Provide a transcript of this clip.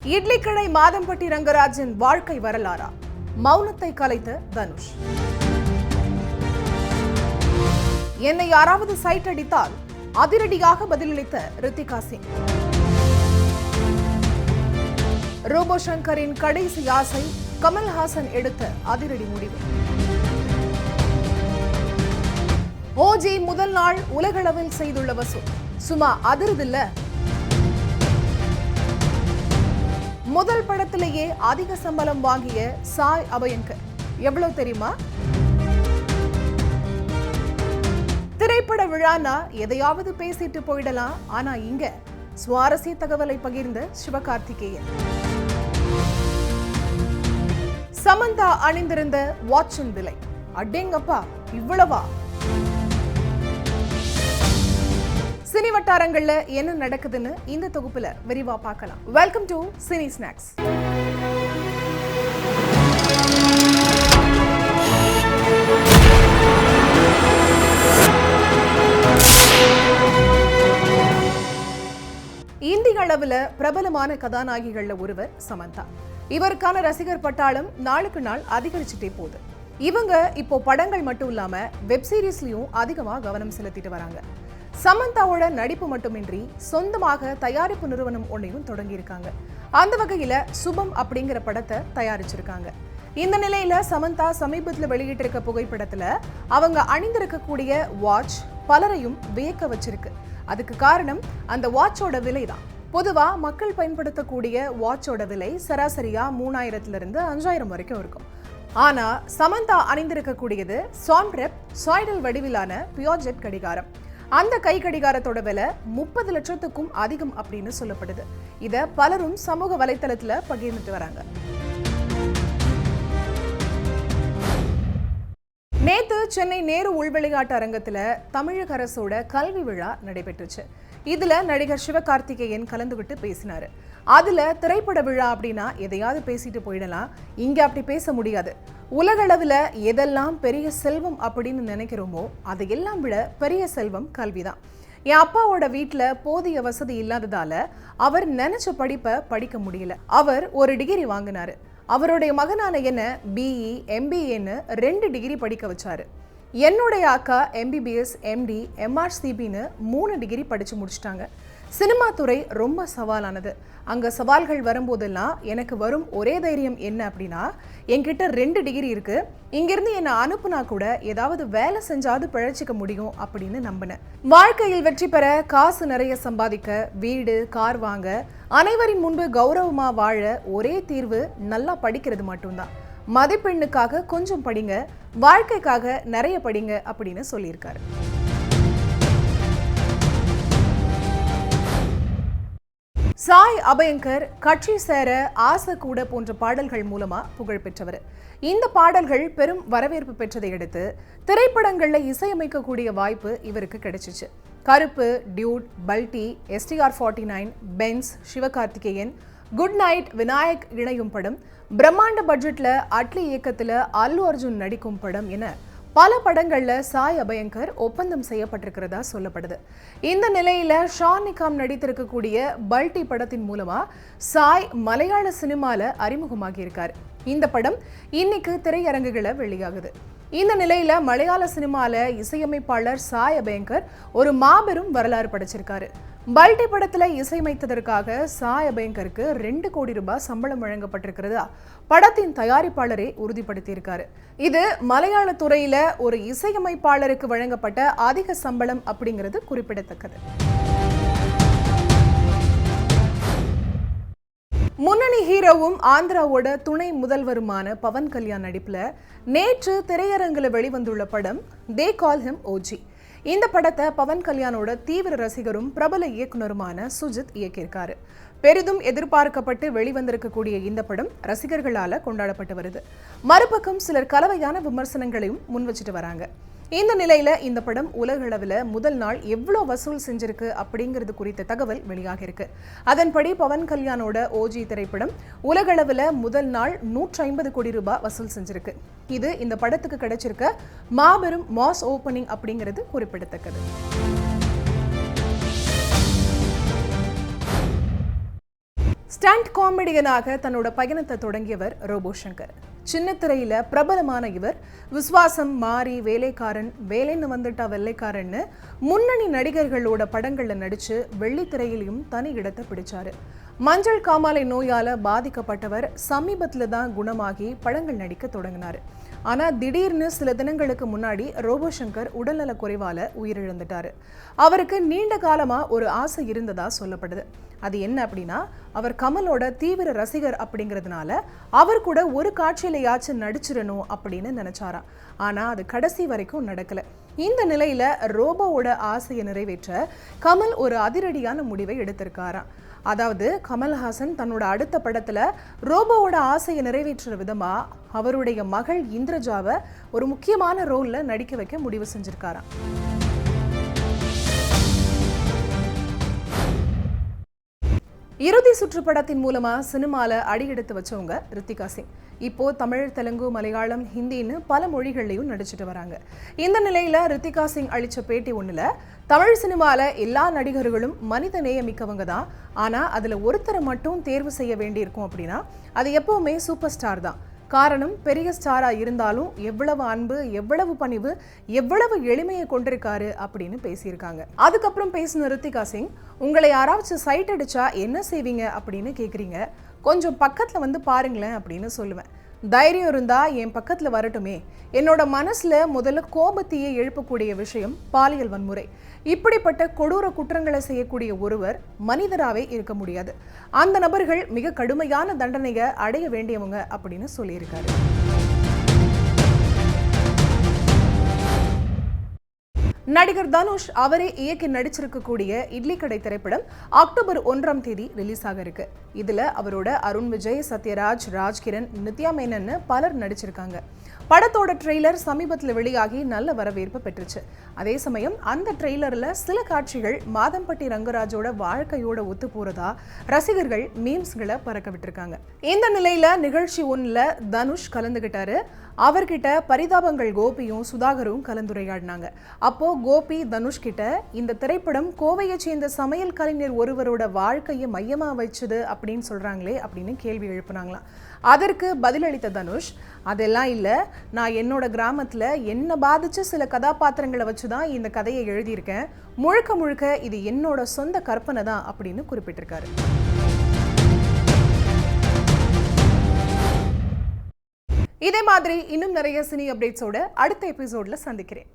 இட்லிக்கடை மாதம்பட்டி ரங்கராஜன் வாழ்க்கை வரலாறா? மௌனத்தை கலைத்த தனுஷ். என்னை யாராவது சைட் அடித்தால் அதிரடியாக பதிலளித்த ரித்திகா சிங். ரோபோ சங்கரின் கடைசி ஆசை கமல்ஹாசன் எடுத்த அதிரடி முடிவு. ஓஜி முதல் நாள் உலகளவில் செய்துள்ள வசூல் சும்மா அதிர்தில்ல. முதல் படத்திலேயே அதிக சம்பளம் வாங்கிய சாய் அபயங்கர் எவ்வளவு தெரியுமா? திரைப்பட விழானா எதையாவது பேசிட்டு போயிடலாம். ஆனா இங்க சுவாரஸ்ய தகவலை பகிர்ந்த சிவகார்த்திகேயன். சமந்தா அணிந்திருந்த வாட்சின் விலை அடேங்கப்பா இவ்வளவா? சினி வட்டாரங்கள்ல என்ன நடக்குதுன்னு இந்த தொகுப்புல விரிவா பார்க்கலாம். Welcome to cine snacks. இந்திய அளவுல பிரபலமான கதாநாயகிகள்ல ஒருவர் சமந்தா. இவருக்கான ரசிகர் பட்டாளம் நாளுக்கு நாள் அதிகரிச்சுட்டே போகுது. இவங்க இப்போ படங்கள் மட்டும் இல்லாம வெப் சீரிஸ்லயும் அதிகமா கவனம் செலுத்திட்டு வராங்க. சமந்தாவோட நடிப்பு மட்டுமின்றி சொந்தமாக தயாரிப்பு நிறுவனம் ஒன்றையும் தொடங்கியிருக்காங்க. அந்த வகையில சுபம் அப்படிங்கிற படத்தை தயாரிச்சிருக்காங்க. இந்த நிலையில சமந்தா சமீபத்தில் வெளியிட்டிருக்க புகைப்படத்துல அவங்க அணிந்திருக்கக்கூடிய வாட்ச் பலரையும் வியக்க வச்சிருக்கு. அதுக்கு காரணம் அந்த வாட்சோட விலை தான். பொதுவா மக்கள் பயன்படுத்தக்கூடிய வாட்சோட விலை சராசரியா 3000 to 5000 வரைக்கும் இருக்கும். ஆனா சமந்தா அணிந்திருக்கக்கூடியது சான்ரெப் சாய்டல் வடிவிலான பியோஜெட் கடிகாரம். அந்த கை கடிகாரத்தோட விலை 30 லட்சத்துக்கும் அதிகம் அப்படின்னு சொல்லப்படுது. இத பலரும் சமூக வலைத்தளத்துல பகிர்ந்துட்டு வராங்க. நேத்து சென்னை நேரு உள்விளையாட்டு அரங்கத்துல தமிழக அரசோட கல்வி விழா நடைபெற்றுச்சு. இதுல நடிகர் சிவகார்த்திகேயன் கலந்துகிட்டு பேசினாரு. அதுல திரைப்பட விழா அப்படின்னா எதையாவது பேசிட்டு போயிடலாம், இங்க அப்படி பேச முடியாது. உலகளவுல எதெல்லாம் பெரிய செல்வம் அப்படின்னு நினைக்கிறோமோ அதையெல்லாம் விட பெரிய செல்வம் கல்விதான். என் அப்பாவோட வீட்டுல போதிய வசதி இல்லாததால அவர் நினைச்ச படிப்பை படிக்க முடியல. அவர் ஒரு டிகிரி வாங்கினாரு. அவருடைய மகனான என்ன பிஇ MBAன்னு 2 டிகிரி படிக்க வச்சாரு. என்னுடைய அக்கா MBBS MD MRCBன்னு 3 டிகிரி படிச்சு முடிச்சிட்டாங்க. சினிமா துறை ரொம்ப சவாலானது. அங்க சவால்கள் வரும்போதெல்லாம் எனக்கு வரும் ஒரே தைரியம் என்ன அப்படின்னா, என்கிட்ட 2 டிகிரி இருக்கு, இங்கிருந்து என்னை அனுப்புனா கூட ஏதாவது வேலை செஞ்சாவது பிழைச்சிக்க முடியும் அப்படின்னு நம்பினேன். வாழ்க்கையில் வெற்றி பெற, காசு நிறைய சம்பாதிக்க, வீடு கார் வாங்க, அனைவரின் முன்பு கௌரவமா வாழ ஒரே தீர்வு நல்லா படிக்கிறது மட்டும்தான். மதிப்பெண்ணுக்காக கொஞ்சம் படிங்க, வாழ்க்கைக்காக நிறைய படிங்க அப்படின்னு சொல்லியிருக்காரு. சாய் அபயங்கர் கட்சி சேர ஆசை கூட போன்ற பாடல்கள் மூலமா புகழ் பெற்றவர். இந்த பாடல்கள் பெரும் வரவேற்பு பெற்றதை அடுத்து திரைப்படங்கள்ல இசையமைக்கக்கூடிய வாய்ப்பு இவருக்கு கிடைச்சிச்சு. Karuppu, dude, Balti, STR49, Benz, Sivakarthikeyan, good night, Vinayak இணையும் படம், பிரம்மாண்ட பட்ஜெட்ல அட்லி இயக்கத்துல அல்லு அர்ஜுன் நடிக்கும் படம் என பல படங்கள்ல சாய் அபயங்கர் ஒப்பந்தம் செய்யப்பட்டிருக்கிறதா சொல்லப்படுது. இந்த நிலையில ஷான் நிகாம் நடித்திருக்கக்கூடிய பல்டி படத்தின் மூலமா சாய் மலையாள சினிமால அறிமுகமாகி இருக்காரு. இந்த படம் இன்னைக்கு திரையரங்குகளை வெளியாகுது. இந்த நிலையில மலையாள சினிமால இசையமைப்பாளர் சாய் அபயங்கர் ஒரு மாபெரும் வரலாறு படைச்சிருக்காரு. பல்டி படத்துல இசையமைத்ததற்காக சாய் அபயங்கருக்கு 2 கோடி ரூபாய் சம்பளம் வழங்கப்பட்டிருக்கிறதா படத்தின் தயாரிப்பாளரே உறுதிப்படுத்தியிருக்காரு. இது மலையாள துறையில ஒரு இசையமைப்பாளருக்கு வழங்கப்பட்ட அதிக சம்பளம் அப்படிங்கிறது குறிப்பிடத்தக்கது. முன்னணி ஹீரோவும் ஆந்திராவோட துணை முதல்வருமான பவன் கல்யாண் நடிப்புல நேற்று திரையரங்குல வெளிவந்துள்ள படம் தே கால் ஹிம் ஓஜி. இந்த படத்தை பவன் கல்யாணோட தீவிர ரசிகரும் பிரபல இயக்குனருமான சுஜித் இயக்கியிருக்காரு. பெரிதும் எதிர்பார்க்கப்பட்டு வெளிவந்திருக்கக்கூடிய இந்த படம் ரசிகர்களால கொண்டாடப்பட்டு வருது. மறுபக்கம் சிலர் கலவையான விமர்சனங்களையும் முன்வச்சிட்டு வராங்க. இந்த நிலையில இந்த படம் உலகளவில் முதல் நாள் எவ்வளோ வசூல் செஞ்சிருக்கு அப்படிங்கிறது குறித்த தகவல் வெளியாக இருக்கு. அதன்படி பவன் கல்யாணோட ஓஜி திரைப்படம் உலகளவில் முதல் நாள் 150 கோடி ரூபாய் வசூல் செஞ்சிருக்கு. இது இந்த படத்துக்கு கிடைச்சிருக்க மாபெரும் மாஸ் ஓப்பனிங் அப்படிங்கிறது குறிப்பிடத்தக்கது. ஸ்டண்ட் காமெடியனாக தன்னோட பயணத்தை தொடங்கியவர் ரோபோ சங்கர். சின்ன திரையில பிரபலமான இவர் விஸ்வாசம், மாரி, வேலைக்காரன், வேலைன்னு வந்துட்டா வெள்ளைக்காரன்னு முன்னணி நடிகர்களோட படங்கள்ல நடிச்சு வெள்ளித்திரையிலையும் தனி இடத்தை பிடிச்சாரு. மஞ்சள் காமாலை நோயால பாதிக்கப்பட்டவர் சமீபத்துல தான் குணமாகி படங்கள் நடிக்க தொடங்கினாரு. ஆனா திடீர்னு சில தினங்களுக்கு முன்னாடி ரோபோ சங்கர் உடல்நல குறைவால உயிரிழந்துட்டாரு. அவருக்கு நீண்ட காலமா ஒரு ஆசை இருந்ததா சொல்லப்படுது. அது என்ன அப்படின்னா, அவர் கமலோட தீவிர ரசிகர் அப்படிங்கிறதுனால அவர் கூட ஒரு காட்சியிலையாச்சும் நடிச்சிடணும் அப்படின்னு நினைச்சாராம். ஆனா அது கடைசி வரைக்கும் நடக்கல. இந்த நிலையில ரோபோவோட ஆசையை நிறைவேற்ற கமல் ஒரு அதிரடியான முடிவை எடுத்திருக்காராம். அதாவது கமல்ஹாசன் தன்னோட அடுத்த படத்துல ரோபோவோட ஆசையை நிறைவேற்றுற விதமா அவருடைய மகள் இந்திரஜாவை ஒரு முக்கியமான ரோல்ல நடிக்க வைக்க முடிவு செஞ்சிருக்காராம். இறுதி சுற்று படத்தின் மூலமா சினிமால அடியெடுத்து வச்சவங்க ரித்திகா சிங். இப்போ தமிழ், தெலுங்கு, மலையாளம், ஹிந்தின்னு பல மொழிகள்லையும் நடிச்சிட்டு வராங்க. இந்த நிலையில ரித்திகா சிங் அளிச்ச பேட்டி ஒண்ணுல, தமிழ் சினிமால எல்லா நடிகர்களும் மனித நேயமிக்கவங்க தான், ஆனா அதுல ஒருத்தரை மட்டும் தேர்வு செய்ய வேண்டியிருக்கும் அப்படின்னா அது எப்பவுமே சூப்பர் ஸ்டார் தான். காரணம், பெரிய ஸ்டாரா இருந்தாலும் எவ்வளவு அன்பு, எவ்வளவு பணிவு, எவ்வளவு எளிமையை கொண்டிருக்காரு அப்படின்னு பேசியிருக்காங்க. அதுக்கப்புறம் பேசின ரித்திகா சிங், உங்களை யாராச்சும் சைட் அடிச்சா என்ன செய்வீங்க அப்படின்னு கேட்குறீங்க, கொஞ்சம் பக்கத்துல வந்து பாருங்களேன் அப்படின்னு சொல்லுவேன். தைரியம் இருந்தா என் பக்கத்துல வரட்டுமே. என்னோட மனசுல முதல்ல கோபத்தையே எழுப்பக்கூடிய விஷயம் பாலியல் வன்முறை. இப்படிப்பட்ட கொடூர குற்றங்களை செய்யக்கூடிய ஒருவர் மனிதராகவே இருக்க முடியாது. அந்த நபர்கள் மிக கடுமையான தண்டனையை அடைய வேண்டியவங்க அப்படின்னு சொல்லியிருக்காரு. நடிகர் தனுஷ் அவரே இயக்கி நடிச்சிருக்கக்கூடிய இட்லி கடை திரைப்படம் அக்டோபர் 1ஆம் தேதி ரிலீஸ் ஆக இருக்கு. இதுல அவரோட அருண் விஜய், சத்யராஜ், ராஜ்கிரண், நித்யா மேனன் பலர் நடிச்சிருக்காங்க. படத்தோட ட்ரெய்லர் சமீபத்தில் வெளியாகி நல்ல வரவேற்பு பெற்றுச்சு. அதே சமயம் அந்த ட்ரெய்லர்ல சில காட்சிகள் மாதம்பட்டி ரங்கராஜோட வாழ்க்கையோட ஒத்து போறதா ரசிகர்கள் மீம்ஸ்களை பறக்க விட்டுருக்காங்க. இந்த நிலையில நிகழ்ச்சி ஒன்றுல தனுஷ் கலந்துகிட்டாரு. அவர்கிட்ட பரிதாபங்கள் கோபியும் சுதாகரும் கலந்துரையாடினாங்க. அப்போ கோபி தனுஷ் கிட்ட, இந்த திரைப்படம் கோவையை சேர்ந்த சமையல் கலைஞர் ஒருவரோட வாழ்க்கையை மையமா வச்சுது அப்படின்னு சொல்றாங்களே அப்படின்னு கேள்வி எழுப்புனாங்களாம். அதற்கு பதிலளித்த தனுஷ், அதெல்லாம் இல்லை, நான் என்னோட கிராமத்துல என்ன பாதிச்ச சில கதாபாத்திரங்களை வச்சுதான் இந்த கதையை எழுதியிருக்கேன். முழுக்க முழுக்க இது என்னோட சொந்த கற்பனை தான் அப்படின்னு குறிப்பிட்டிருக்காரு. இதே மாதிரி இன்னும் நிறைய சினி அப்டேட்ஸோட அடுத்த எபிசோட்ல சந்திக்கிறேன்.